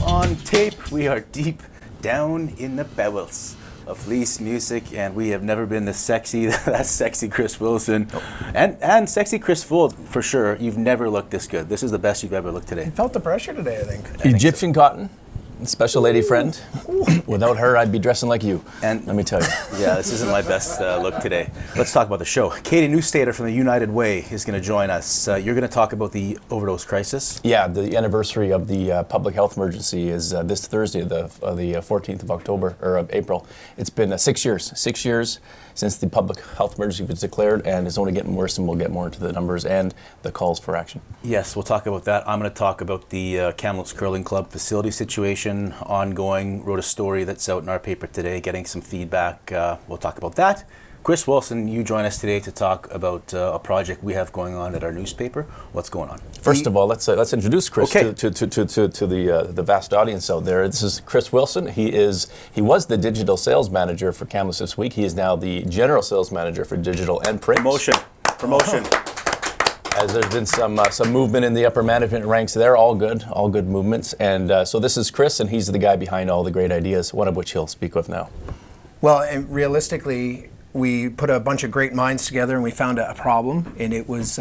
on tape. We are deep down in the bowels of Fleece music, and we have never been this sexy. That's sexy Chris Wilson, and sexy Chris Foulds for sure. You've never looked this good. This is the best you've ever looked today. I felt the pressure today, I think. Egyptian cotton, special lady friend. Without her, I'd be dressing like you. And let me tell you. Yeah, this isn't my best look today. Let's talk about the show. Katie Neustaeter from the United Way is going to join us. You're going to talk about the overdose crisis. Yeah, the anniversary of the public health emergency is this Thursday, the 14th of October, or of April. It's been 6 years. 6 years since the public health emergency was declared, and it's only getting worse, and we'll get more into the numbers and the calls for action. Yes, we'll talk about that. I'm going to talk about the Kamloops Curling Club facility situation, ongoing. Wrote a story that's out in our paper today, getting some feedback. We'll talk about that. Chris Wilson, you join us today to talk about a project we have going on at our newspaper. What's going on? First of all, let's introduce Chris to the vast audience out there. This is Chris Wilson. He was the digital sales manager for Kamloops this week. He is now the general sales manager for digital and print. Promotion. As there's been some movement in the upper management ranks there, all good movements. And so this is Chris, and he's the guy behind all the great ideas, one of which he'll speak with now. Well, and realistically, we put a bunch of great minds together and we found a problem, and it was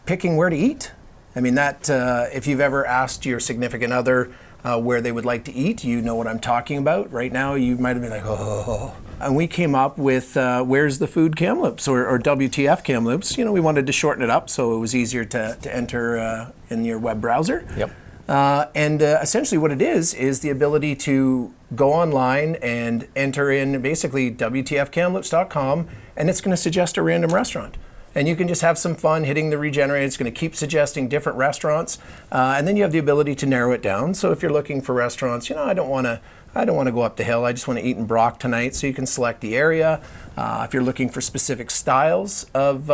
picking where to eat. I mean, that if you've ever asked your significant other where they would like to eat, you know what I'm talking about. Right now, you might have been like, oh. And we came up with Where's the Food Kamloops, or WTF Kamloops. You know, we wanted to shorten it up so it was easier to enter in your web browser. Yep. And essentially what it is the ability to go online and enter in basically WTFKamloops.com, and it's going to suggest a random restaurant. And you can just have some fun hitting the regenerate. It's going to keep suggesting different restaurants. And then you have the ability to narrow it down. So if you're looking for restaurants, I don't want to go up the hill. I just want to eat in Brock tonight. So you can select the area. If you're looking for specific styles of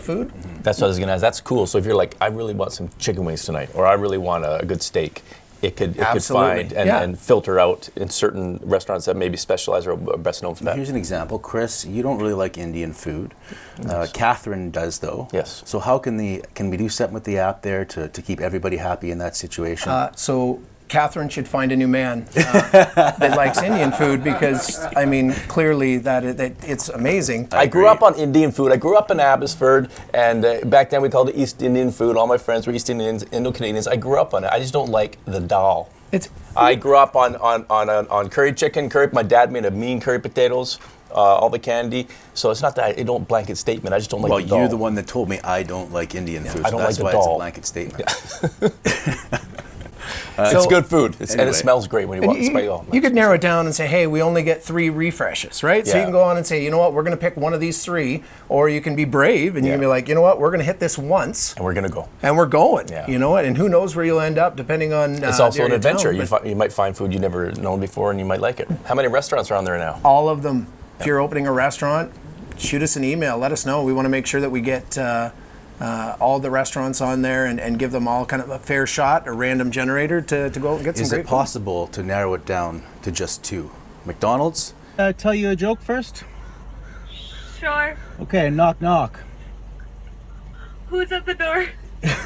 food. That's what I was going to ask. That's cool. So if you're like, I really want some chicken wings tonight, or I really want a good steak, it could find and filter out in certain restaurants that maybe specialize or are best known for that. Here's an example. Chris, you don't really like Indian food. Yes. Catherine does, though. Yes. So how can we do something with the app there to keep everybody happy in that situation? So Catherine should find a new man that likes Indian food, because I mean, clearly that it's amazing. I grew up on Indian food. I grew up in Abbotsford, and back then we called it East Indian food. All my friends were East Indians, Indo-Canadians. I grew up on it. I just don't like the dal. I grew up on curry chicken, curry. My dad made a mean curry potatoes. All the candy. So it's not that I don't blanket statement. I just don't like the dal. Well, you're the one that told me I don't like Indian food. I don't so that's like why the it's dal. a blanket statement. It's good food, and anyway. it smells great when you walk. You could narrow it down and say, hey, we only get 3 refreshes, right? So you can go on and say, you know what, we're going to pick one of these 3, or you can be brave and you can be like, you know what, we're going to hit this once. And we're going to go. And we're going, Yeah. you know what, and who knows where you'll end up depending on It's also an the area of adventure. town, You might find food you've never known before, and you might like it. How many restaurants are on there now? all of them. If you're opening a restaurant, shoot us an email. Let us know. We want to make sure that we get all the restaurants on there and give them all kind of a fair shot, a random generator to go and get some Is great it possible to narrow it down to just 2? McDonald's? Tell you a joke first? Sure. Okay, knock knock. Who's at the door?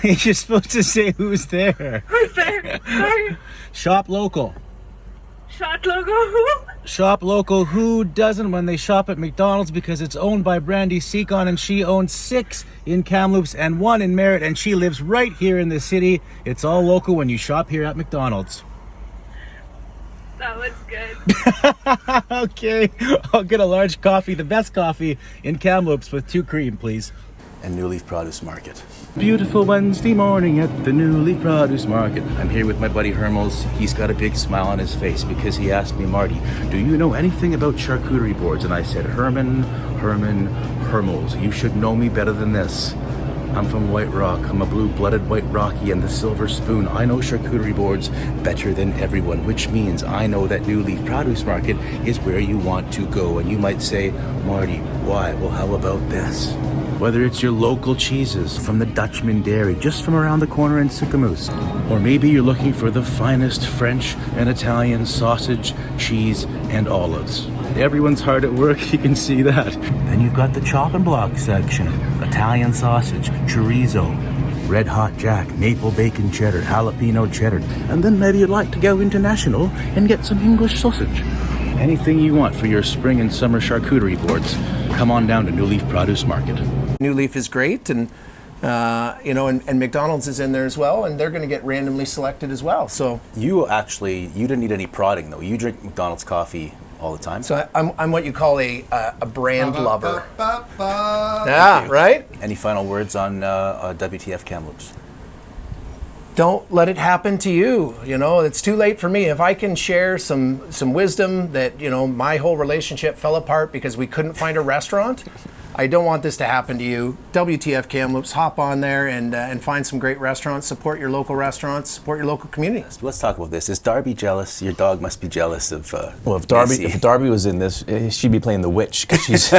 You're supposed to say who's there. Who's there? Sorry. Shop local. Shot logo. Who? Shop local. Who doesn't when they shop at McDonald's, because it's owned by Brandy Seacon, and she owns 6 in Kamloops and 1 in Merritt, and she lives right here in the city. It's all local when you shop here at McDonald's. That was good. Okay, I'll get a large coffee, the best coffee in Kamloops, with 2 cream, please. And New Leaf Produce Market. Beautiful Wednesday morning at the New Leaf Produce Market. I'm here with my buddy Hermels. He's got a big smile on his face because he asked me, Marty, do you know anything about charcuterie boards? And I said, Herman, Hermels, you should know me better than this. I'm from White Rock. I'm a blue-blooded White Rocky and the Silver Spoon. I know charcuterie boards better than everyone, which means I know that New Leaf Produce Market is where you want to go. And you might say, Marty, why? Well, how about this? Whether it's your local cheeses from the Dutchman Dairy, just from around the corner in Sycamoose, or maybe you're looking for the finest French and Italian sausage, cheese, and olives. Everyone's hard at work, you can see that. Then you've got the chop and block section, Italian sausage, chorizo, Red Hot Jack, Maple Bacon Cheddar, Jalapeno Cheddar, and then maybe you'd like to go international and get some English sausage. Anything you want for your spring and summer charcuterie boards, come on down to New Leaf Produce Market. New Leaf is great, and and McDonald's is in there as well, and they're going to get randomly selected as well. So You didn't need any prodding though. You drink McDonald's coffee all the time. So I'm what you call a brand lover. Yeah, right? Any final words on WTF Kamloops? Don't let it happen to you. It's too late for me. If I can share some wisdom that, my whole relationship fell apart because we couldn't find a restaurant, I don't want this to happen to you. WTF Kamloops, hop on there and find some great restaurants, support your local restaurants, support your local community. Let's talk about this. Is Darby jealous? Your dog must be jealous of Well, if Macy. Darby was in this, she'd be playing the witch because she's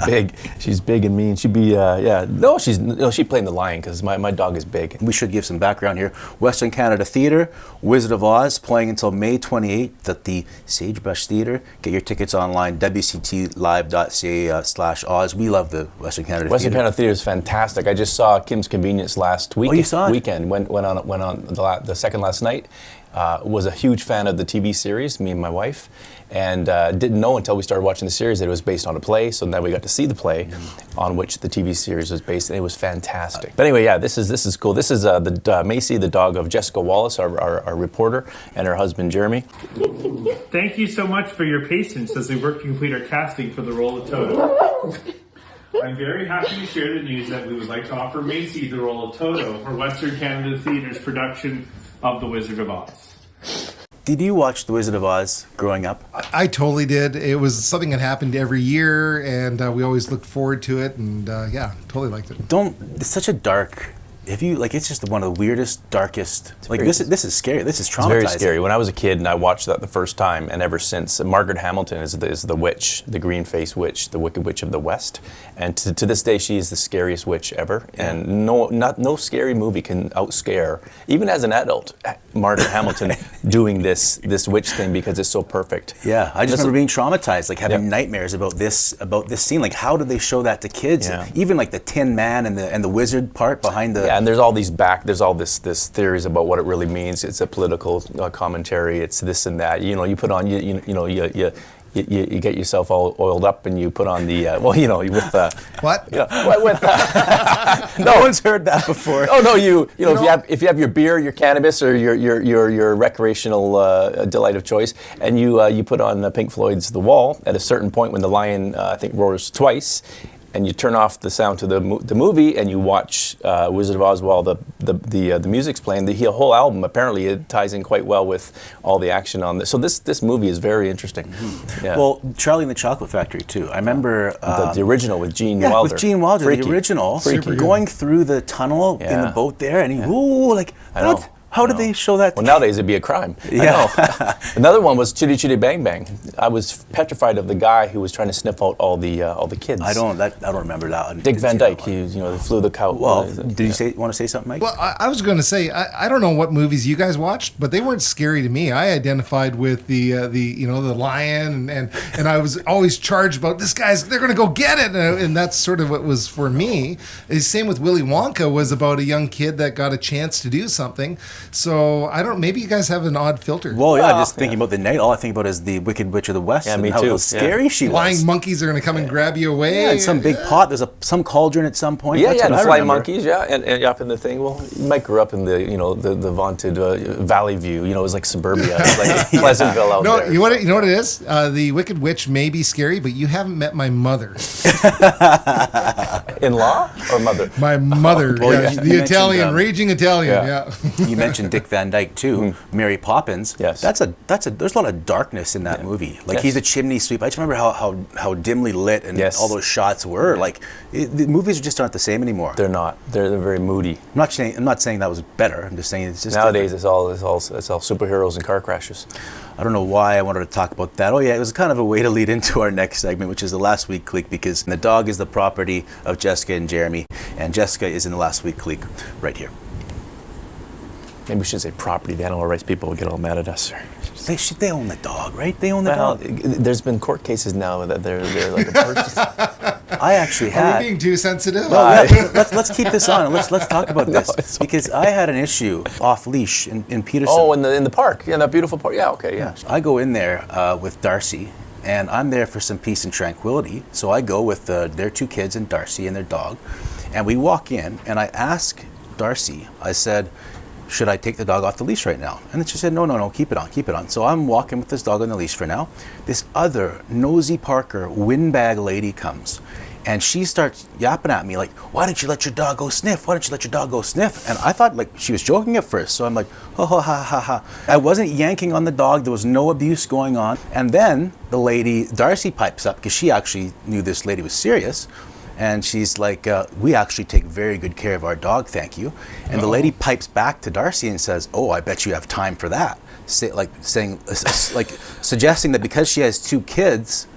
big. She's big and mean. She'd be she'd playing the lion because my dog is big. We should give some background here. Western Canada Theatre, Wizard of Oz, playing until May 28th at the Sagebrush Theatre. Get your tickets online, wctlive.ca/Oz. We love the Western Canada Western Theatre. Canada Theatre is fantastic. I just saw Kim's Convenience last week. Oh, you saw it? Weekend. Went on the second last night. Was a huge fan of the TV series, me and my wife, and didn't know until we started watching the series that it was based on a play. So then we got to see the play on which the TV series was based, and it was fantastic. But anyway, yeah, this is cool. This is Macy, the dog of Jessica Wallace, our reporter, and her husband Jeremy. Thank you so much for your patience as we work to complete our casting for the role of Toto. I'm very happy to share the news that we would like to offer Macy the role of Toto for Western Canada Theatre's production of The Wizard of Oz. Did you watch The Wizard of Oz growing up? I totally did. It was something that happened every year, and we always looked forward to it, and totally liked it. It's such a dark... it's just one of the weirdest, darkest... This is scary. This is traumatizing. It's very scary. When I was a kid and I watched that the first time, and ever since, Margaret Hamilton is the witch, the green-faced witch, the Wicked Witch of the West. And to this day, she is the scariest witch ever. Yeah. And no scary movie can outscare, even as an adult, Margaret Hamilton doing this witch thing because it's so perfect. Yeah, I just remember being traumatized, having nightmares about this scene. How did they show that to kids? Yeah. Even the Tin Man and the wizard part behind the... Yeah, and there's all this theories about what it really means. It's a political commentary. It's this and that. You put on you get yourself all oiled up and you put on the what? No one's heard that before. Oh no, if you have your beer, your cannabis, or your recreational delight of choice, and you put on Pink Floyd's The Wall at a certain point when the lion I think roars twice. And you turn off the sound to the movie, and you watch Wizard of Oz while the music's playing. The whole album apparently it ties in quite well with all the action on this. So this movie is very interesting. Mm-hmm. Yeah. Well, Charlie and the Chocolate Factory too. I remember the original with Gene Wilder. With Gene Wilder, Freaky. the original, Freaky. Going through the tunnel in the boat there, and I know. How did they show that? Well, nowadays it'd be a crime. Yeah. I know. Another one was Chitty Chitty Bang Bang. I was petrified of the guy who was trying to sniff out all the kids. I don't remember that one. Dick Van Dyke. He flew the cow. Well, did you want to say something, Mike? Well, I was going to say I don't know what movies you guys watched, but they weren't scary to me. I identified with the lion, and I was always charged about they're going to go get it, and that's sort of what was for me. The same with Willy Wonka was about a young kid that got a chance to do something. So maybe you guys have an odd filter. Well, yeah, just thinking about the night, all I think about is the Wicked Witch of the West. Yeah, and me how too. scary she was. Flying monkeys are going to come and grab you away. Yeah, and some big pot. There's some cauldron at some point. Yeah, That's yeah, what the I flying remember. monkeys, yeah, and up in the thing. Well, Mike grew up in the vaunted Valley View. It was like suburbia. It's like Pleasantville out there. No, you know what it is? The Wicked Witch may be scary, but you haven't met my mother. In-law or mother? My mother, Oh, yeah, yeah. the You Italian, mentioned, raging Italian, yeah. You mentioned Dick Van Dyke too. Mary Poppins. Yes. There's a lot of darkness in that movie. Yes. He's a chimney sweep. I just remember how dimly lit and Yes. all those shots were. The movies just aren't the same anymore. They're not. They're very moody. I'm not saying that was better. I'm just saying it's just Nowadays, different. it's all superheroes and car crashes. I don't know why I wanted to talk about that. Oh yeah, it was kind of a way to lead into our next segment, which is the Last Week Clique, because the dog is the property of Jessica and Jeremy, and Jessica is in the Last Week Clique right here. Maybe we should say property. The animal rights people will get all mad at us. They own the dog, right? They own the dog. There's been court cases now that they're like a person. I actually Are had. we being too sensitive? Let's keep this on. Let's talk about this it's okay. because I had an issue off leash in Peterson. Oh, in the park, that beautiful park. Yeah, okay, yeah. I go in there with Darcy, and I'm there for some peace and tranquility. So I go with their 2 kids and Darcy and their dog, and we walk in, and I ask Darcy, I said, should I take the dog off the leash right now? And then she said, no, keep it on. So I'm walking with this dog on the leash for now. This other nosy Parker windbag lady comes, and she starts yapping at me like, why didn't you let your dog go sniff? And I thought like she was joking at first. So I'm like, ha ha. I wasn't yanking on the dog. There was no abuse going on. And then the lady, Darcy, pipes up because she actually knew this lady was serious. And she's like, we actually take very good care of our dog, thank you. And the lady pipes back to Darcy and says, oh, I bet you have time for that. Suggesting that because she has 2 kids,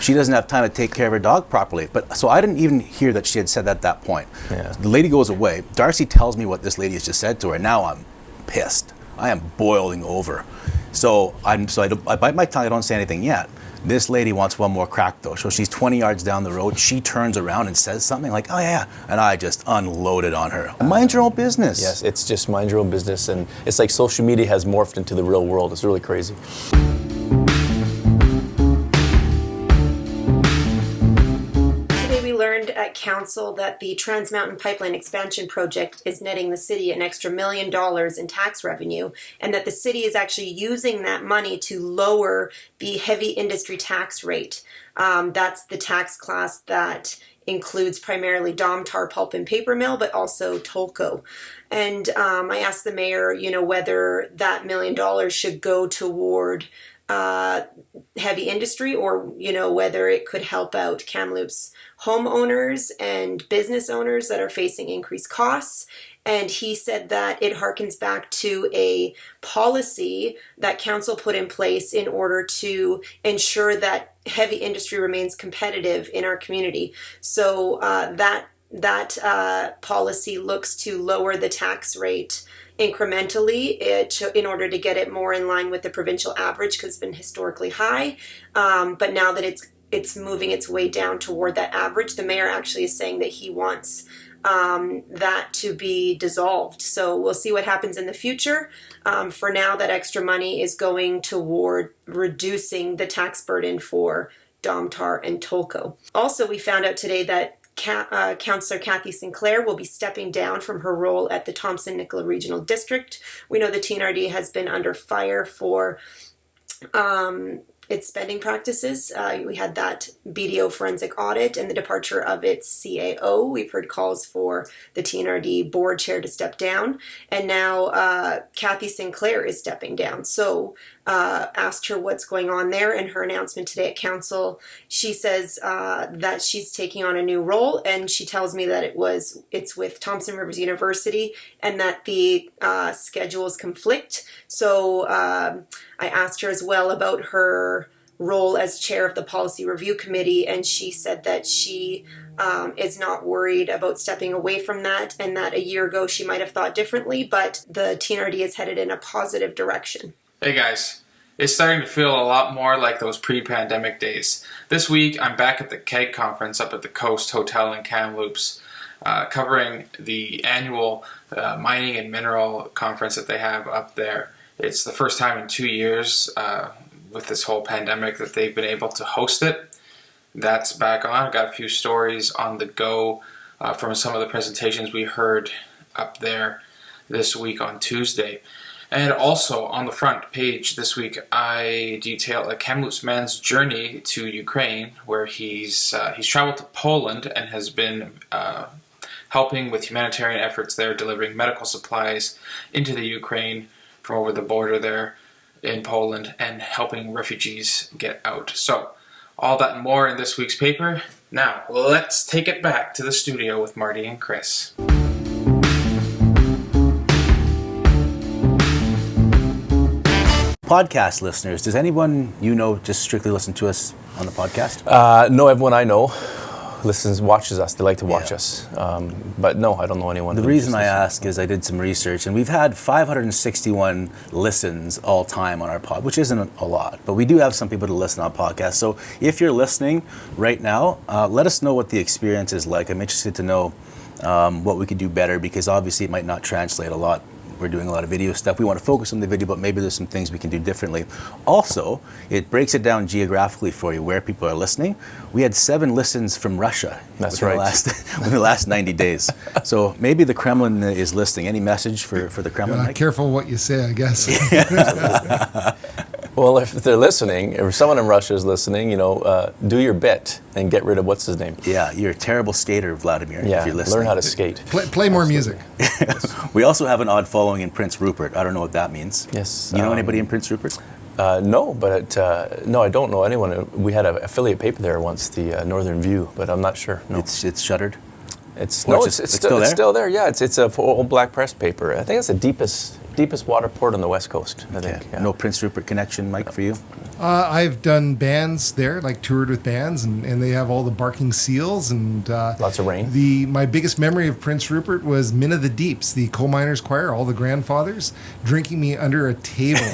she doesn't have time to take care of her dog properly. But so I didn't even hear that she had said that at that point. Yeah. The lady goes away. Darcy tells me what this lady has just said to her. Now I'm pissed. I am boiling over. So I bite my tongue. I don't say anything yet. This lady wants one more crack though. So she's 20 yards down the road. She turns around and says something like, oh yeah. And I just unloaded on her. Mind your own business. Yes, it's just mind your own business. And it's like social media has morphed into the real world. It's really crazy. Learned at council that the Trans Mountain Pipeline Expansion Project is netting the city an extra $1 million in tax revenue, and that the city is actually using that money to lower the heavy industry tax rate. That's the tax class that includes primarily Domtar pulp and paper mill, but also Tolko. And I asked the mayor, whether that $1 million should go toward heavy industry or, whether it could help out Kamloops homeowners and business owners that are facing increased costs. And he said that it harkens back to a policy that council put in place in order to ensure that heavy industry remains competitive in our community. So that policy looks to lower the tax rate incrementally in order to get it more in line with the provincial average because it's been historically high. But now that it's moving its way down toward that average, the mayor actually is saying that he wants that to be dissolved. So we'll see what happens in the future. For now, that extra money is going toward reducing the tax burden for Domtar and Tolko. Also, we found out today that Councillor Cathy Sinclair will be stepping down from her role at the Thompson-Nicola Regional District. We know the TNRD has been under fire for its spending practices. We had that BDO forensic audit and the departure of its CAO. We've heard calls for the TNRD board chair to step down. And now Cathy Sinclair is stepping down. So asked her what's going on there. And her announcement today at council, she says that she's taking on a new role. And she tells me that it's with Thompson Rivers University and that the schedules conflict. So I asked her as well about her role as chair of the policy review committee, and she said that she is not worried about stepping away from that, and that a year ago she might have thought differently, but the TNRD is headed in a positive direction. Hey guys, it's starting to feel a lot more like those pre-pandemic days. This week I'm back at the KEG conference up at the Coast Hotel in Kamloops, covering the annual mining and mineral conference that they have up there. It's the first time in 2 years with this whole pandemic that they've been able to host it. That's back on. I've got a few stories on the go from some of the presentations we heard up there this week on Tuesday. And also on the front page this week, I detail a Kamloops man's journey to Ukraine, where he's traveled to Poland and has been helping with humanitarian efforts there, delivering medical supplies into the Ukraine from over the border there in Poland and helping refugees get out. So all that and more in this week's paper. Now let's take it back to the studio with Marty and Chris. Podcast listeners, does anyone just strictly listen to us on the podcast? No, everyone I know. watches us. They like to watch us. But no, I don't know anyone. The reason I ask is I did some research, and we've had 561 listens all time on our pod, which isn't a lot, but we do have some people to listen on podcasts. So if you're listening right now, let us know what the experience is like. I'm interested to know what we could do better, because obviously it might not translate a lot. We're doing a lot of video stuff. We want to focus on the video, but maybe there's some things we can do differently. Also, it breaks it down geographically for you where people are listening. We had 7 listens from Russia That's within right. within the last 90 days. So maybe the Kremlin is listening. Any message for the Kremlin? Mike? Careful what you say, I guess. Well, if they're listening, if someone in Russia is listening, do your bit and get rid of what's his name. Yeah, you're a terrible skater, Vladimir, Yeah, if you're listening. learn how to skate. Play more music. We also have an odd following in Prince Rupert. I don't know what that means. Yes. You know anybody in Prince Rupert? No, but no, I don't know anyone. We had an affiliate paper there once, the Northern View, but I'm not sure. No. It's shuttered? It's still there? It's still there. Yeah, it's a old black press paper. I think it's the deepest water port on the west coast. I think. Yeah. No Prince Rupert connection, Mike, for you? I've done bands there, like toured with bands, and they have all the barking seals and Lots of rain. My biggest memory of Prince Rupert was Men of the Deeps, the coal miners choir, all the grandfathers drinking me under a table,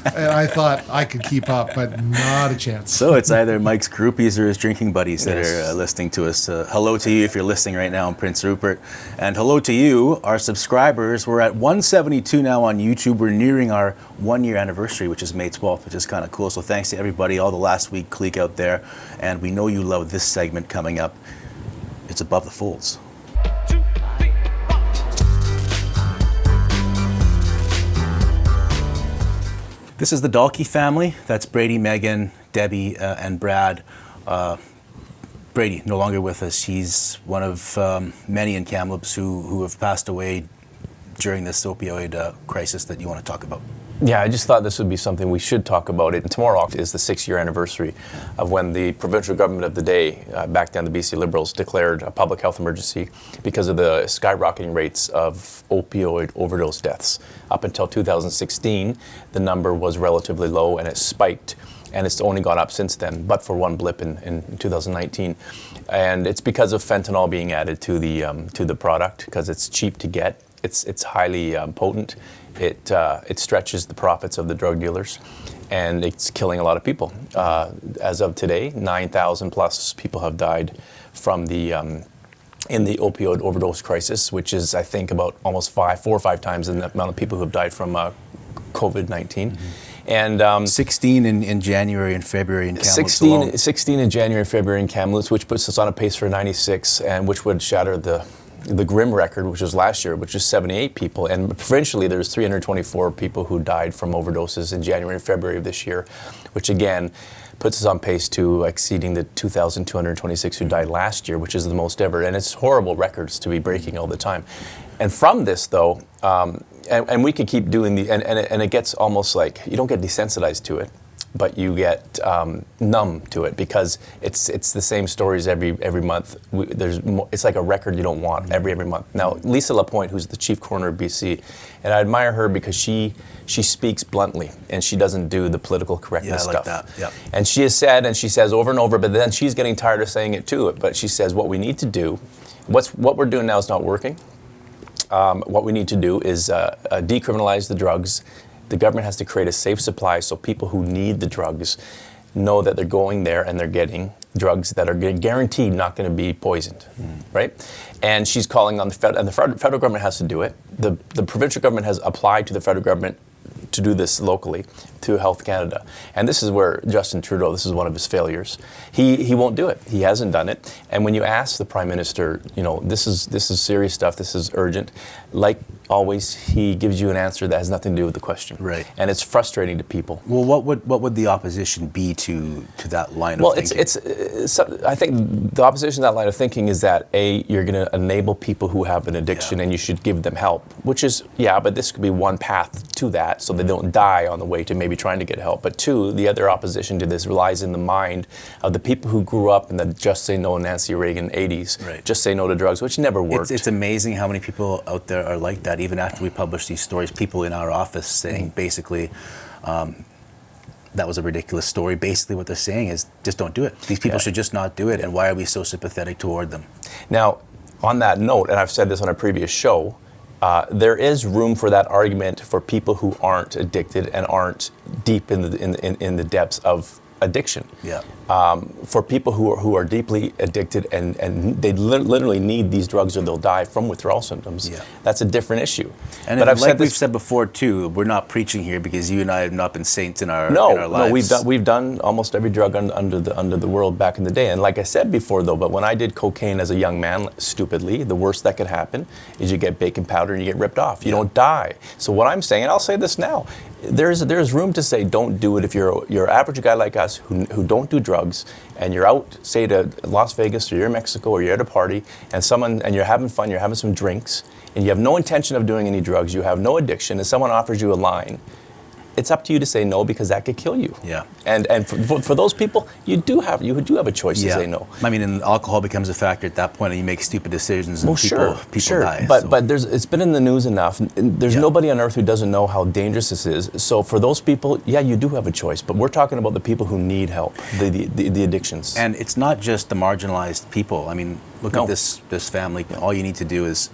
and I thought I could keep up, but not a chance. So it's either Mike's groupies or his drinking buddies that are listening to us. Hello to you if you're listening right now in Prince Rupert, and hello to you, our subscribers. We're at 172 now on YouTube. We're nearing our 1-year anniversary, which is May 12th, which is kind of cool. So thanks to everybody, all the last week clique out there. And we know you love this segment coming up. It's Above the Folds. This is the Dalkey family. That's Brady, Megan, Debbie, and Brad. Brady, no longer with us. He's one of many in Kamloops who have passed away during this opioid crisis that you want to talk about. Yeah, I just thought this would be something we should talk about. And tomorrow is the 6-year anniversary of when the provincial government of the day, back down the BC Liberals, declared a public health emergency because of the skyrocketing rates of opioid overdose deaths. Up until 2016, the number was relatively low and it spiked. And it's only gone up since then, but for one blip in 2019. And it's because of fentanyl being added to the product, because it's cheap to get. It's highly potent. It stretches the profits of the drug dealers, and it's killing a lot of people. As of today, 9,000 plus people have died from in the opioid overdose crisis, which is, I think, about almost 4 or 5 times the amount of people who have died from COVID-19. Mm-hmm. And 16 in January and February in Kamloops alone. 16 in January and February in Kamloops, which puts us on a pace for 96, and which would shatter the grim record, which was last year, which is 78 people. And provincially, there's 324 people who died from overdoses in January and February of this year, which again puts us on pace to exceeding the 2,226 who died last year, which is the most ever. And it's horrible records to be breaking all the time. And from this, though, and we could keep doing and it gets almost like you don't get desensitized to it, but you get numb to it, because it's the same stories every month. It's like a record you don't want every month. Now, Lisa Lapointe, who's the chief coroner of BC, and I admire her because she speaks bluntly and she doesn't do the political correctness stuff. That. Yep. And she has said, and she says over and over, but then she's getting tired of saying it too. But she says what we need to do, what we're doing now is not working. What we need to do is decriminalize the drugs. The government has to create a safe supply so people who need the drugs know that they're going there and they're getting drugs that are guaranteed not going to be poisoned, right? And she's calling on the federal government has to do it. The provincial government has applied to the federal government to do this locally to Health Canada. And this is where Justin Trudeau, this is one of his failures. He won't do it. He hasn't done it. And when you ask the Prime Minister, this is serious stuff, this is urgent, like always, he gives you an answer that has nothing to do with the question. Right. And it's frustrating to people. Well, what would the opposition be to that line of thinking? I think the opposition to that line of thinking is that you're going to enable people who have an addiction and you should give them help, which is, but this could be one path to that so they don't die on the way to maybe trying to get help. But 2, the other opposition to this relies in the mind of the people who grew up in the Just Say No Nancy Reagan 80s, right. Just Say No to drugs, which never worked. It's amazing how many people out there are like that. Even after we publish these stories, people in our office saying basically, that was a ridiculous story. Basically what they're saying is just don't do it. These people should just not do it, and why are we so sympathetic toward them? Now, on that note, and I've said this on a previous show, there is room for that argument for people who aren't addicted and aren't deep in the depths of addiction. Yeah. For people who are deeply addicted and they literally need these drugs or they'll die from withdrawal symptoms, that's a different issue. And but we've said before too, we're not preaching here because you and I have not been saints in our lives. No, we've done almost every drug under the world back in the day. And like I said before though, but when I did cocaine as a young man, stupidly, the worst that could happen is you get baking powder and you get ripped off. You don't die. So what I'm saying, and I'll say this now, there's room to say don't do it if you're an average guy like us who don't do drugs, and you're out, say to Las Vegas or you're in Mexico or you're at a party and you're having fun, you're having some drinks, and you have no intention of doing any drugs, you have no addiction, and someone offers you a line. It's up to you to say no because that could kill you. Yeah. And for those people, you do have a choice to say no. I mean, and alcohol becomes a factor at that point, and you make stupid decisions, and people die. But it's been in the news enough. There's nobody on earth who doesn't know how dangerous this is. So for those people, you do have a choice. But we're talking about the people who need help, the addictions. And it's not just the marginalized people. I mean, look at this family. All you need to do is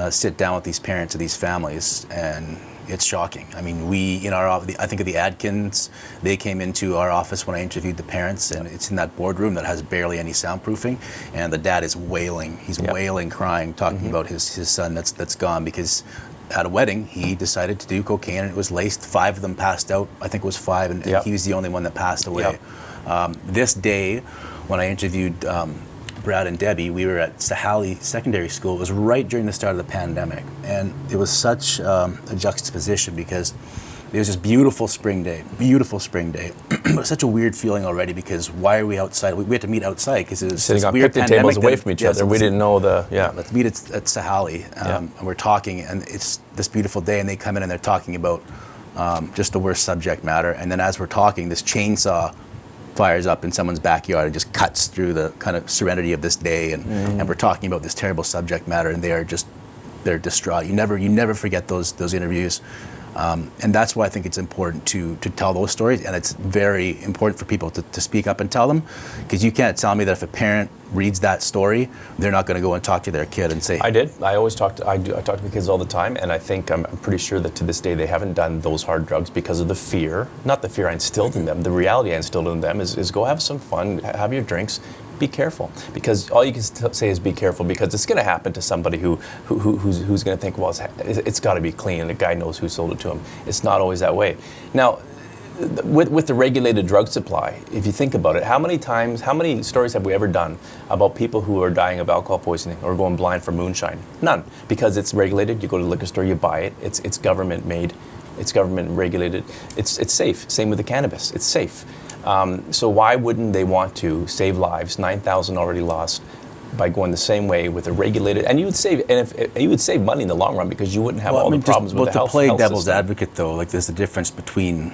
sit down with these parents of these families, and it's shocking. I mean, I think of the Adkins, they came into our office when I interviewed the parents, and it's in that boardroom that has barely any soundproofing, and the dad is wailing. He's wailing, crying, talking about his son that's gone because at a wedding, he decided to do cocaine, and it was laced. 5 of them passed out. I think it was 5, and he was the only one that passed away. This day, when I interviewed Brad and Debbie, we were at Sahali Secondary School. It was right during the start of the pandemic, and it was such a juxtaposition because it was this beautiful spring day. It was such a weird feeling already because why are we outside? We had to meet outside because it was sitting on weird picnic tables away from each other. We didn't know Let's meet at Sahali, and we're talking, and it's this beautiful day, and they come in and they're talking about just the worst subject matter, and then as we're talking, this chainsaw fires up in someone's backyard and just cuts through the kind of serenity of this day, and we're talking about this terrible subject matter, and they're distraught. You never forget those interviews, and that's why I think it's important to tell those stories, and it's very important for people to speak up and tell them, because you can't tell me that if a parent reads that story, they're not going to go and talk to their kid and say. I did. I always talk to the kids all the time, and I think I'm pretty sure that to this day they haven't done those hard drugs because of the fear. Not the fear I instilled in them. The reality I instilled in them is go have some fun, have your drinks, be careful, because all you can say is be careful, because it's going to happen to somebody who's going to think, well, it's got to be clean, and the guy knows who sold it to him. It's not always that way. Now, with the regulated drug supply, if you think about it, how many stories have we ever done about people who are dying of alcohol poisoning or going blind from moonshine? None, because it's regulated. You go to the liquor store, you buy it. It's government made, it's government regulated. It's safe. Same with the cannabis. It's safe. So why wouldn't they want to save lives? 9,000 already lost by going the same way with a regulated, and you would save money in the long run because you wouldn't have the problems with the health. But to play devil's advocate, though, like there's a difference between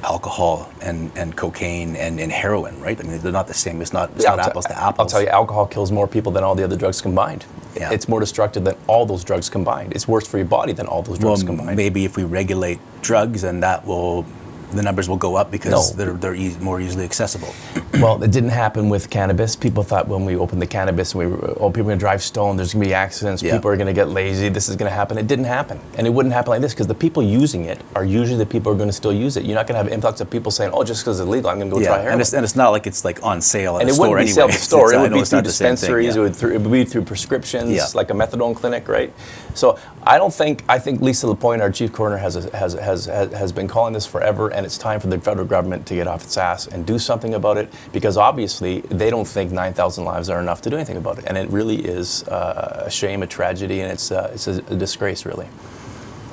alcohol and cocaine and heroin, right? I mean, they're not the same. It's not apples to apples. I'll tell you, alcohol kills more people than all the other drugs combined. Yeah. It's more destructive than all those drugs combined. It's worse for your body than all those drugs combined. Maybe if we regulate drugs, and the numbers will go up because they're more easily accessible. Well, it didn't happen with cannabis. People thought when we opened the cannabis, people are going to drive stoned, there's going to be accidents, people are going to get lazy, this is going to happen. It didn't happen. And it wouldn't happen like this because the people using it are usually the people who are going to still use it. You're not going to have an influx of people saying, just because it's illegal, I'm going to go try heroin. And it's not like it's like on sale at a And store it wouldn't be anyway. sale at the store. It would be it's through not the same thing, dispensaries, it would be through prescriptions, like a methadone clinic, right? So I think Lisa Lapointe, our chief coroner, has been calling this forever, and it's time for the federal government to get off its ass and do something about it, because obviously they don't think 9,000 lives are enough to do anything about it, and it really is a shame, a tragedy, and it's a disgrace, really.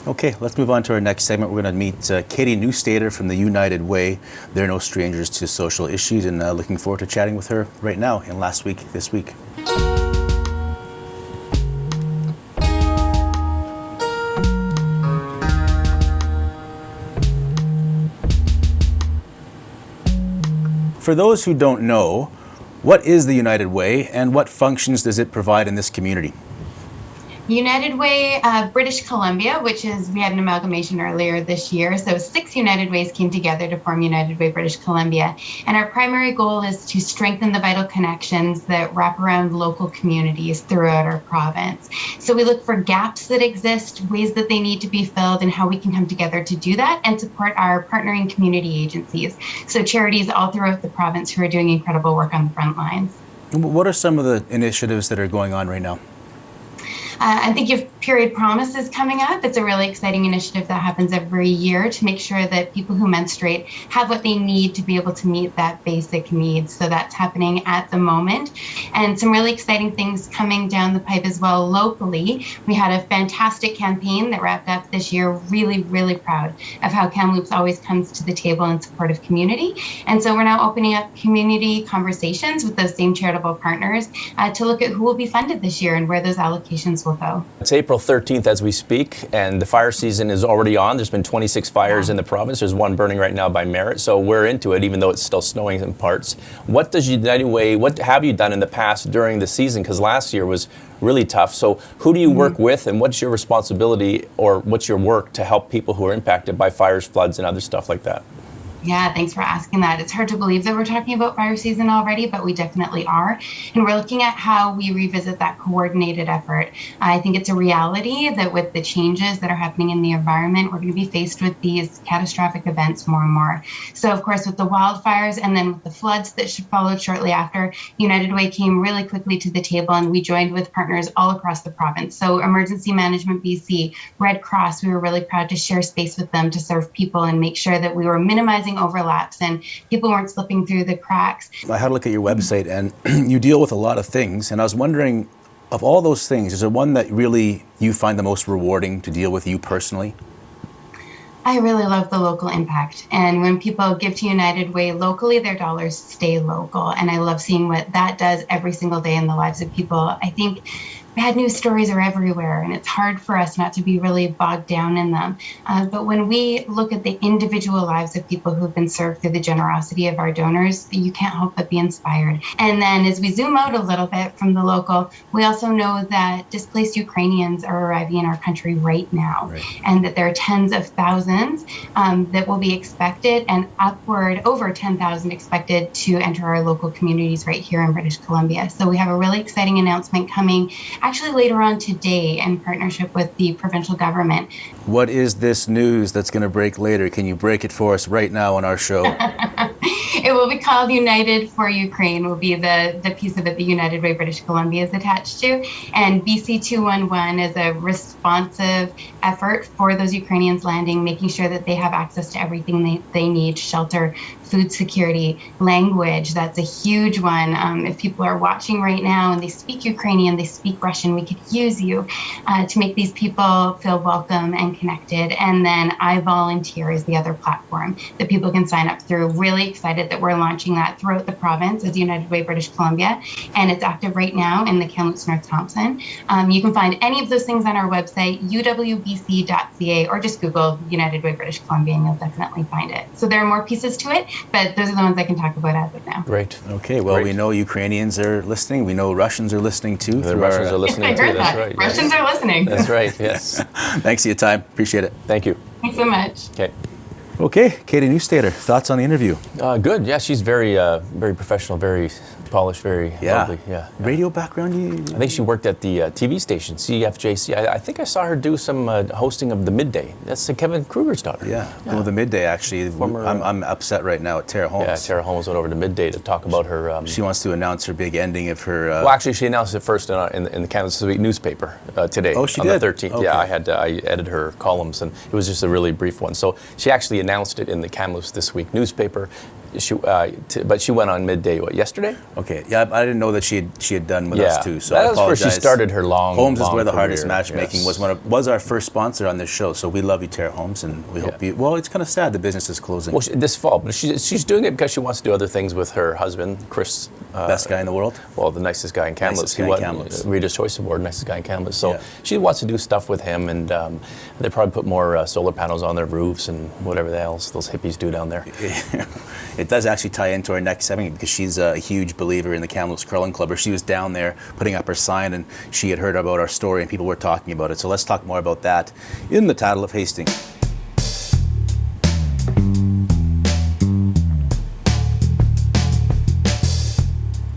Okay, let's move on to our next segment. We're going to meet Katie Neustaeter from the United Way. They're no strangers to social issues, and looking forward to chatting with her right now in Last Week, This Week. For those who don't know, what is the United Way and what functions does it provide in this community? United Way British Columbia, which is, we had an amalgamation earlier this year. So 6 United Ways came together to form United Way British Columbia. And our primary goal is to strengthen the vital connections that wrap around local communities throughout our province. So we look for gaps that exist, ways that they need to be filled, and how we can come together to do that and support our partnering community agencies. So charities all throughout the province who are doing incredible work on the front lines. What are some of the initiatives that are going on right now? I think your period promise is coming up. It's a really exciting initiative that happens every year to make sure that people who menstruate have what they need to be able to meet that basic needs. So that's happening at the moment. And some really exciting things coming down the pipe as well locally. We had a fantastic campaign that wrapped up this year. Really, really proud of how Kamloops always comes to the table in support of community. And so we're now opening up community conversations with those same charitable partners to look at who will be funded this year and where those allocations will go. It's April 13th as we speak, and the fire season is already on. There's been 26 fires in the province. There's one burning right now by Merritt, so we're into it, even though it's still snowing in parts. What does United Way, what have you done in the past during the season? Because last year was really tough. So who do you work with, and what's your responsibility, or what's your work to help people who are impacted by fires, floods, and other stuff like that? Yeah, thanks for asking that. It's hard to believe that we're talking about fire season already, but we definitely are. And we're looking at how we revisit that coordinated effort. I think it's a reality that with the changes that are happening in the environment, we're going to be faced with these catastrophic events more and more. So, of course, with the wildfires and then with the floods that followed shortly after, United Way came really quickly to the table, and we joined with partners all across the province. So Emergency Management BC, Red Cross, we were really proud to share space with them to serve people and make sure that we were minimizing overlaps and people weren't slipping through the cracks. I had a look at your website, and you deal with a lot of things, and I was wondering, of all those things, is there one that really you find the most rewarding to deal with, you personally? I really love the local impact. And when people give to United Way locally, their dollars stay local. And I love seeing what that does every single day in the lives of people. I think bad news stories are everywhere, and it's hard for us not to be really bogged down in them. But when we look at the individual lives of people who've been served through the generosity of our donors, you can't help but be inspired. And then as we zoom out a little bit from the local, we also know that displaced Ukrainians are arriving in our country right now, and that there are tens of thousands that will be expected, and upward over 10,000 expected to enter our local communities right here in British Columbia. So we have a really exciting announcement coming actually later on today in partnership with the provincial government. What is this news that's going to break later? Can you break it for us right now on our show? It will be called United for Ukraine, will be the piece of it that United Way British Columbia is attached to. And BC 211 is a responsive effort for those Ukrainians landing, making sure that they have access to everything they need, shelter, food security, language. That's a huge one. If people are watching right now and they speak Ukrainian, they speak Russian, we could use you to make these people feel welcome and connected. And then I Volunteer is the other platform that people can sign up through. Really excited that we're launching that throughout the province as United Way British Columbia, and it's active right now in the Kamloops North Thompson. You can find any of those things on our website, uwbc.ca, or just Google United Way British Columbia and you'll definitely find it. So there are more pieces to it, but those are the ones I can talk about as of now. Great. Okay, well, we know Ukrainians are listening. We know Russians are listening too. The Russians are listening too, that's right. Russians are listening. That's right, yes. Thanks for your time. Appreciate it. Thank you. Thanks so much. Okay, Katie Neustaeter, thoughts on the interview? Good, yeah, she's very professional, very polished, very lovely. Yeah. Radio background? I think she worked at the TV station, CFJC. I think I saw her do some hosting of the Midday. That's Kevin Kruger's daughter. Yeah. Well, the Midday, actually. I'm upset right now at Tara Holmes. Yeah, Tara Holmes went over to Midday to talk about her... she wants to announce her big ending of her... well, actually, she announced it first in the Kamloops This Week newspaper today. Oh, she on did? The 13th. Okay. Yeah, I edited her columns, and it was just a really brief one. So she actually announced it in the Kamloops This Week newspaper. But she went on Midday, yesterday? Okay, yeah, I didn't know that she had done with us too, so I that's apologize. where she started her long Holmes is long where the career. hardest matchmaking was our first sponsor on this show, so we love you, Tara Holmes, and we hope you... Well, it's kind of sad the business is closing. Well, this fall, but she's doing it because she wants to do other things with her husband, Chris. Best guy in the world? Well, the nicest guy in Kamloops. Nicest guy in Kamloops. Reader's Choice Award, nicest guy in Kamloops. So she wants to do stuff with him, and they probably put more solar panels on their roofs and whatever else those hippies do down there. it does actually tie into our next segment because she's a huge believer in the Kamloops Curling Club, or she was down there putting up her sign and she had heard about our story and people were talking about it. So let's talk more about that in the title of Hastings.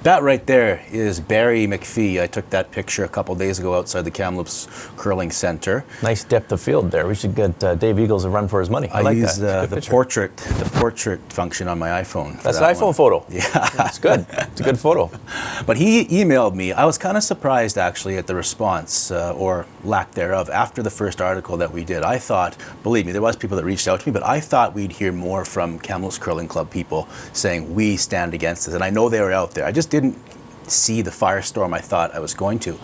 That right there is Barry McPhee. I took that picture a couple days ago outside the Kamloops Curling Center. Nice depth of field there. We should get Dave Eagles a run for his money. I like use that. the portrait function on my iPhone. That's an iPhone photo. Yeah, it's good. It's a good photo. But he emailed me. I was kind of surprised actually at the response or lack thereof after the first article that we did. I thought, believe me, there was people that reached out to me, but I thought we'd hear more from Kamloops Curling Club people saying we stand against this, and I know they were out there. I just didn't see the firestorm I thought I was going to.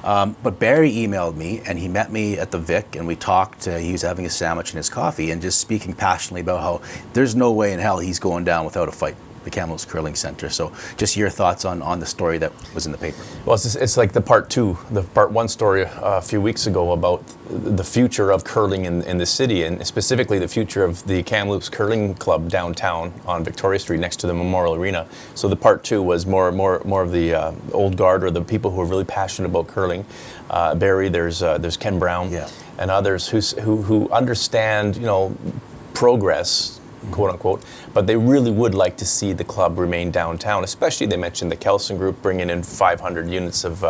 But Barry emailed me and he met me at the Vic and we talked. He was having a sandwich and his coffee and just speaking passionately about how there's no way in hell he's going down without a fight, the Kamloops Curling Center. So just your thoughts on the story that was in the paper. Well, it's like the part one story a few weeks ago about the future of curling in the city, and specifically the future of the Kamloops Curling Club downtown on Victoria Street next to the Memorial Arena. So the part two was more of the old guard, or the people who are really passionate about curling. Barry, there's Ken Brown, yeah, and others who understand, progress, quote unquote, but they really would like to see the club remain downtown. Especially, they mentioned the Kelson Group bringing in 500 units of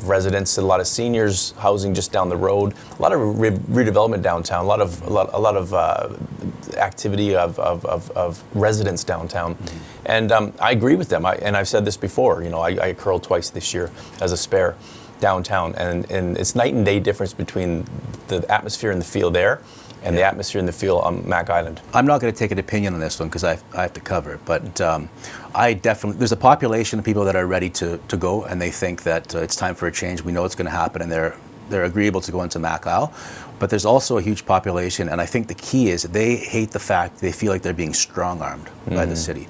residents, a lot of seniors housing just down the road, a lot of redevelopment downtown, a lot of activity of residents downtown, and I agree with them. And I've said this before. I curled twice this year as a spare downtown, and it's night and day difference between the atmosphere in the field there and the atmosphere in the field on Mac Island. I'm not going to take an opinion on this one because I have to cover it, but there's a population of people that are ready to go, and they think that it's time for a change. We know it's going to happen, and they're agreeable to go into Mac Isle. But there's also a huge population, and I think the key is they hate the fact they feel like they're being strong-armed by the city.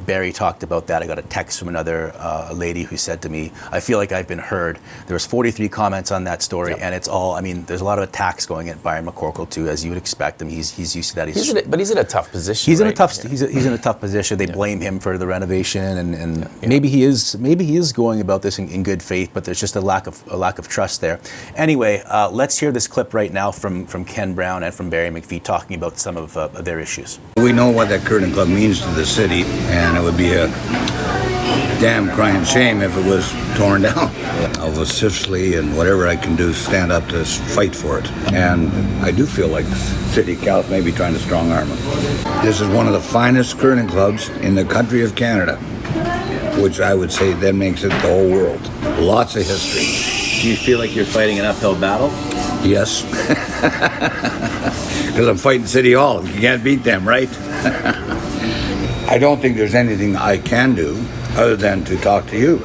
Barry talked about that. I got a text from another lady who said to me, I feel like I've been heard. There was 43 comments on that story, and it's all, there's a lot of attacks going at Byron McCorkle too, as you would expect him. He's used to that. But he's in a tough position. He's in a tough position. They blame him for the renovation, and maybe he is going about this in good faith, but there's just a lack of trust there. Anyway, let's hear this clip right now from Ken Brown and from Barry McPhee talking about some of their issues. We know what that curling club means to the city, and it would be a damn crying shame if it was torn down. I'll vociferously and whatever I can do stand up to fight for it. And I do feel like the city council may be trying to strong arm them. This is one of the finest curling clubs in the country of Canada, which I would say then makes it the whole world. Lots of history. Do you feel like you're fighting an uphill battle? Yes. Because I'm fighting City Hall. You can't beat them, right? I don't think there's anything I can do other than to talk to you.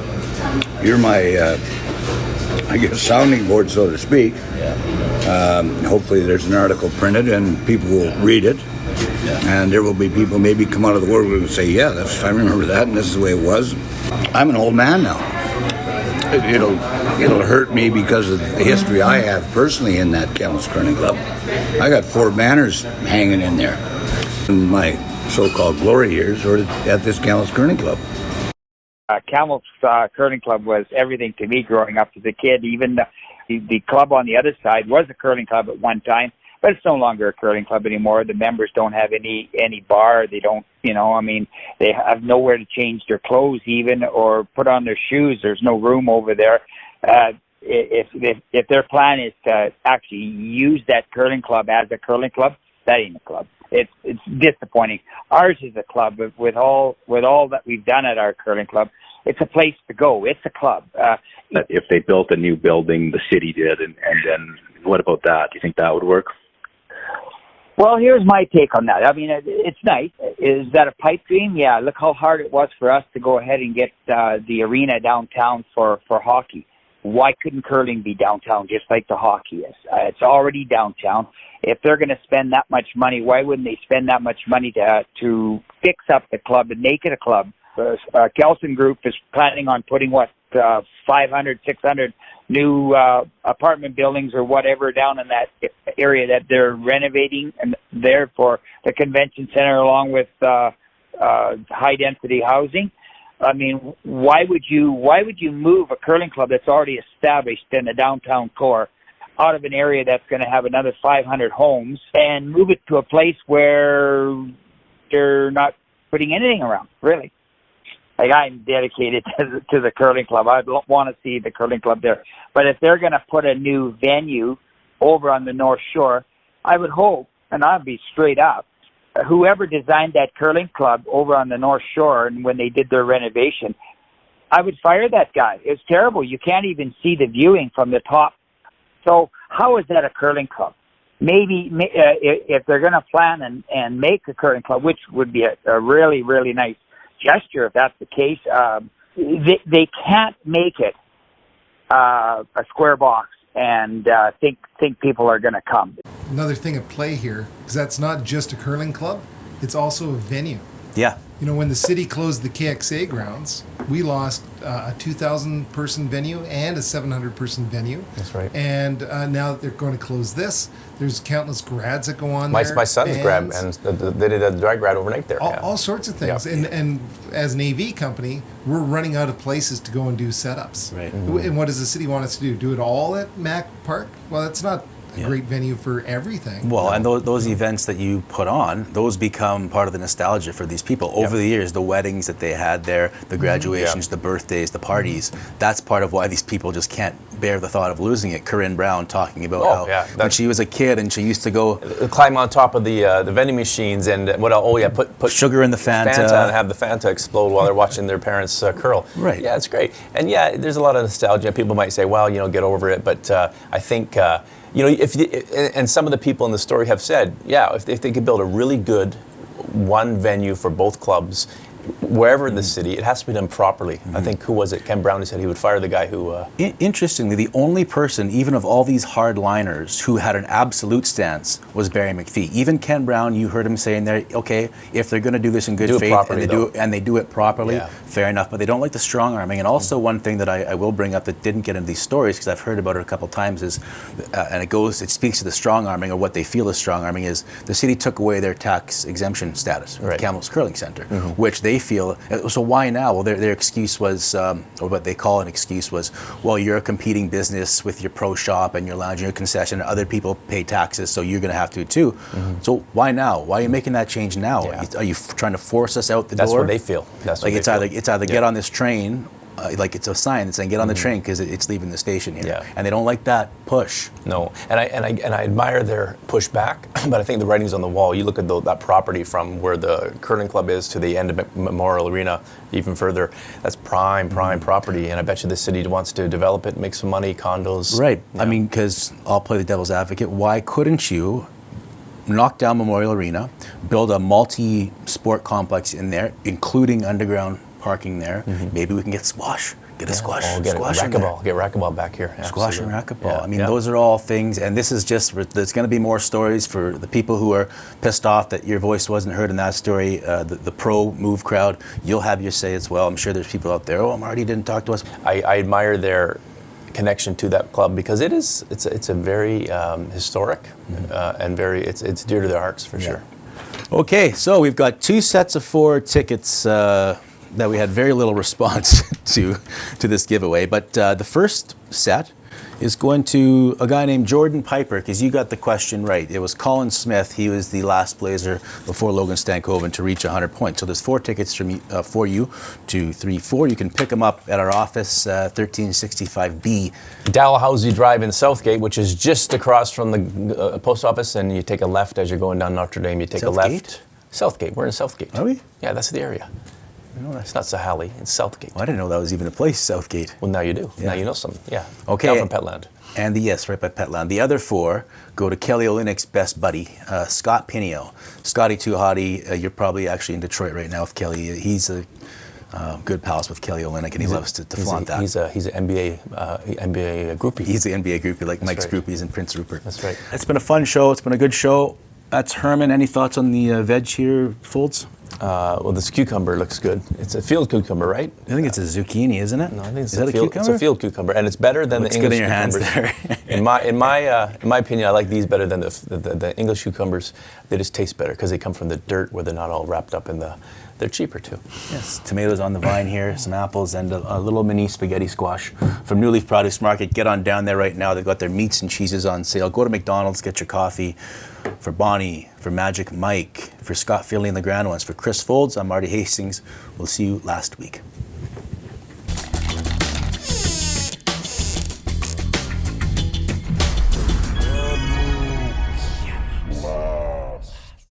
You're my, sounding board, so to speak. Hopefully there's an article printed and people will read it. And there will be people maybe come out of the world and say, yeah, I remember that, and this is the way it was. I'm an old man now. It'll hurt me because of the history I have personally in that Kamloops Curling Club. I got 4 banners hanging in there. In my so-called glory years or at this Kamloops Curling Club. Kamloops Curling Club was everything to me growing up as a kid. Even the club on the other side was a curling club at one time, but it's no longer a curling club anymore. The members don't have any bar. They don't, they have nowhere to change their clothes even or put on their shoes. There's no room over there. If their plan is to actually use that curling club as a curling club, that ain't a club. It's disappointing. Ours is a club with all that we've done at our curling club. It's a place to go. It's a club. If they built a new building, the city did, and then what about that? Do you think that would work? Well, here's my take on that. It's nice. Is that a pipe dream? Yeah. Look how hard it was for us to go ahead and get the arena downtown for hockey. Why couldn't curling be downtown just like the hockey is? It's already downtown. If they're going to spend that much money, why wouldn't they spend that much money to fix up the club and make it a club? Kelson Group is planning on putting, 500, 600 new apartment buildings or whatever down in that area that they're renovating, and there for the convention center along with high density housing. I mean, why would you move a curling club that's already established in the downtown core out of an area that's going to have another 500 homes and move it to a place where they're not putting anything around, really? Like, I'm dedicated to the curling club. I don't want to see the curling club there. But if they're going to put a new venue over on the North Shore, I would hope, and I'll be straight up, whoever designed that curling club over on the North Shore and when they did their renovation, I would fire that guy. It's terrible. You can't even see the viewing from the top. So how is that a curling club? Maybe if they're going to plan and make a curling club, which would be a really, really nice gesture if that's the case, they can't make it a square box and think people are going to come. Another thing at play here is that's not just a curling club, it's also a venue. Yeah. You know, when the city closed the KXA grounds, we lost a 2,000 person venue and a 700 person venue. That's right. And now that they're going to close this, there's countless grads that go on there. My son's grad, and they did a drag grad overnight there. All sorts of things. Yep. And as an AV company, we're running out of places to go and do setups. Right. And what does the city want us to do? Do it all at Mac Park? Well, that's not a great venue for everything. Well, and those events that you put on, those become part of the nostalgia for these people. Over the years, the weddings that they had there, the graduations, the birthdays, the parties, that's part of why these people just can't bear the thought of losing it. Corinne Brown talking about how when she was a kid and she used to go climb on top of the vending machines and what else? Oh yeah, put sugar in the Fanta and have the Fanta explode while they're watching their parents curl. Right. Yeah, it's great. And yeah, there's a lot of nostalgia. People might say, well, get over it. But I think and some of the people in the story have said, if they could build a really good one venue for both clubs, wherever in the city, it has to be done properly. I think, who was it? Ken Brown, who said he would fire the guy who... Interestingly, the only person, even of all these hardliners, who had an absolute stance was Barry McPhee. Even Ken Brown, you heard him saying there, okay, if they're going to do this in good faith and they do it properly, fair enough, but they don't like the strong-arming. And also one thing that I will bring up that didn't get into these stories, because I've heard about it a couple times, is, and it speaks to the strong-arming, or what they feel is strong-arming, is the city took away their tax exemption status with the Kamloops Curling Center, which they feel, so why now? Well, their excuse was, or what they call an excuse was, well, you're a competing business with your pro shop and your lounge and your concession, and other people pay taxes, so you're going to have to too. So why now? Why are you making that change now? Are you trying to force us out the door? That's what they feel. That's like it's either get on this train, like it's a sign that's saying get on the train because it's leaving the station here, and they don't like that push. No, and I admire their pushback, but I think the writing's on the wall. You look at that property from where the curling club is to the end of Memorial Arena, even further. That's prime property, and I bet you the city wants to develop it, make some money, condos. Right. I mean, because I'll play the devil's advocate. Why couldn't you knock down Memorial Arena, build a multi-sport complex in there, including underground parking there? Maybe we can get squash. Get a squash. Get racquetball. Get racquetball back here. Squash and racquetball. Yeah. I mean, those are all things, and this is just, there's going to be more stories for the people who are pissed off that your voice wasn't heard in that story. The pro move crowd, you'll have your say as well. I'm sure there's people out there, Marty didn't talk to us. I admire their connection to that club because it's a very historic and very it's dear to their hearts for sure. Okay, so we've got 2 sets of 4 tickets that we had very little response to this giveaway, but the first set is going to a guy named Jordan Piper, because you got the question right. It was Colin Smith. He was the last Blazer before Logan Stankoven to reach 100 points. So there's 4 tickets for you, 2, 3, 4. You can pick them up at our office, 1365B. Dalhousie Drive in Southgate, which is just across from the post office, and you take a left as you're going down Notre Dame. You take a left. Southgate. We're in Southgate. Are we? Yeah, that's the area. No, it's not Sahali. It's Southgate. Well, I didn't know that was even a place, Southgate. Well, now you do. Yeah. Now you know some. Yeah. Okay. Down from Petland. And yes, right by Petland. The other 4 go to Kelly Olynyk's best buddy, Scott Pinio. Scotty Too Hottie, you're probably actually in Detroit right now with Kelly. He's a good pals with Kelly Olynyk, and he loves to flaunt that. He's an NBA groupie. He's the NBA groupie, like Mike's groupies and Prince Rupert. That's right. It's been a fun show. It's been a good show. That's Herman. Any thoughts on the veg here, Foulds? Well, this cucumber looks good. It's a field cucumber, right? I think it's a zucchini, isn't it? No, I think it's Is that a field, cucumber? It's a field cucumber, and it's better than Looks the English good in your hands cucumbers. there. in my opinion, I like these better than the English cucumbers. They just taste better because they come from the dirt where they're not all wrapped up in the. They're cheaper too. Yes, tomatoes on the vine here, some apples, and a little mini spaghetti squash from New Leaf Produce Market. Get on down there right now. They've got their meats and cheeses on sale. Go to McDonald's, get your coffee. For Bonnie, for Magic Mike, for Scott Finley and the Grand Ones, for Chris Foulds, I'm Marty Hastings. We'll see you last week.